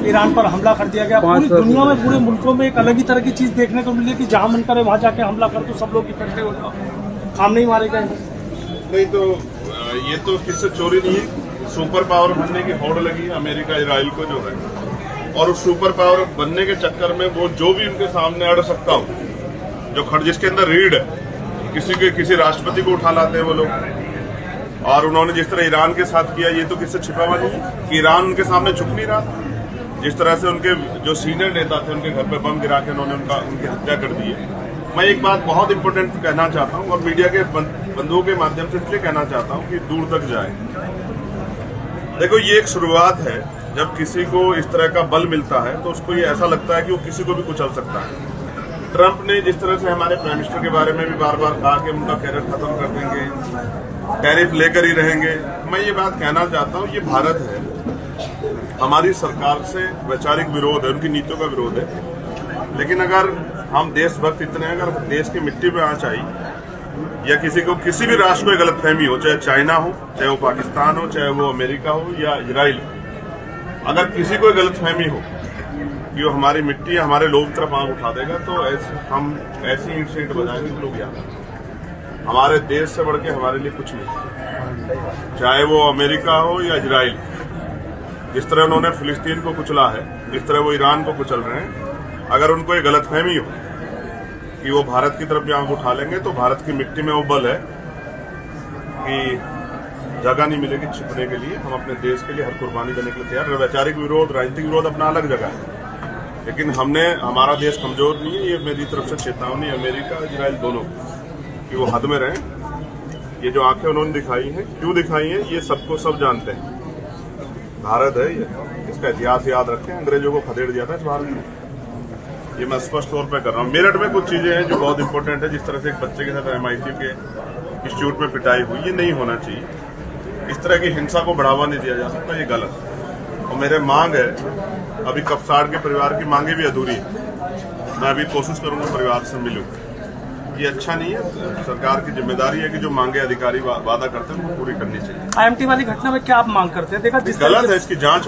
Iran पर हमला कर दिया गया। पूरी दुनिया में, पूरे मुल्कों में एक अलग ही तरह की चीज देखने को मिली कि जहां मन करे वहां जाके हमला कर दो, सब लोग इकट्ठे हो जाओ, हम नहीं मारे गए। नहीं तो ये तो किससे चोरी नहीं है, सुपर पावर बनने की होड़ लगी अमेरिका इजराइल को जो है, और उस सुपर पावर बनने के चक्कर में वो जो भी उनके सामने अड़ सकता हो, जो जिसके अंदर रीढ़ है, किसी राष्ट्रपति को उठा लाते हैं वो लोग। और उन्होंने जिस तरह ईरान के साथ किया, ये तो किससे छिपा हुआ नहीं है कि ईरान उनके सामने झुक नहीं रहा। जिस तरह से उनके जो सीनियर नेता थे उनके घर पे बम गिरा के उन्होंने उनकी हत्या कर दी है। मैं एक बात बहुत इंपॉर्टेंट कहना चाहता हूँ और मीडिया के बंधुओं के माध्यम से इसलिए कहना चाहता हूँ कि दूर तक जाए। देखो, ये एक शुरुआत है। जब किसी को इस तरह का बल मिलता है तो उसको ये ऐसा लगता है कि वो किसी को भी कुचल सकता है। ट्रंप ने जिस तरह से हमारे प्राइम मिनिस्टर के बारे में भी बार बार कहा कि उनका कैरियर खत्म कर देंगे, टैरिफ लेकर ही रहेंगे, मैं ये बात कहना चाहता हूँ, ये भारत है, हमारी सरकार से वैचारिक विरोध है, उनकी नीतियों का विरोध है। लेकिन अगर हम देशभक्त इतने, अगर देश की मिट्टी में आँच आई या किसी भी राष्ट्र को गलतफहमी हो, चाहे चाइना हो, चाहे वो पाकिस्तान हो, चाहे वो अमेरिका हो या इजराइल हो, अगर किसी को गलतफहमी हो कि वो हमारी मिट्टी हमारे लोग तरफ आंख उठा देगा, तो हम ऐसी इंसिडेंट बजाएंगे तो लोग याद। हमारे देश से बढ़ के हमारे लिए कुछ नहीं, चाहे वो अमेरिका हो या इजराइल। जिस तरह उन्होंने फिलिस्तीन को कुचला है, जिस तरह वो ईरान को कुचल रहे हैं, अगर उनको ये गलतफहमी हो कि वो भारत की तरफ भी आंख उठा लेंगे, तो भारत की मिट्टी में वो बल है कि जगह नहीं मिलेगी छिपने के लिए। हम अपने देश के लिए हर कुर्बानी देने के लिए तैयार। वैचारिक विरोध, राजनीतिक विरोध अपना अलग जगह है, लेकिन हमारा देश कमजोर नहीं है। ये मेरी तरफ से चेतावनी अमेरिका इजराइल दोनों कि वो हद में रहें। ये जो आंखें उन्होंने दिखाई हैं, क्यों दिखाई हैं, ये सबको सब जानते हैं। भारत है ये, इसका इतिहास याद रखें। अंग्रेजों को खदेड़ दिया था इस भारत में, ये मैं स्पष्ट तौर पर कर रहा हूँ। मेरठ में कुछ चीजें हैं जो बहुत इंपॉर्टेंट है। जिस तरह से एक बच्चे के साथ MIT के इंस्टीट्यूट में पिटाई हुई, ये नहीं होना चाहिए। इस तरह की हिंसा को बढ़ावा नहीं दिया जा सकता, ये गलत है। और मेरे मांग है, अभी कपसाड़ के परिवार की मांगे भी अधूरी है। मैं अभी कोशिश करूंगा परिवार से मिलूं। ये अच्छा नहीं है। सरकार की जिम्मेदारी है कि जो मांगे अधिकारी वादा करते हैं वो पूरी करनी चाहिए। IMT वाली घटना में क्या आप मांग करते हैं? देखा, गलत है, इसकी जांच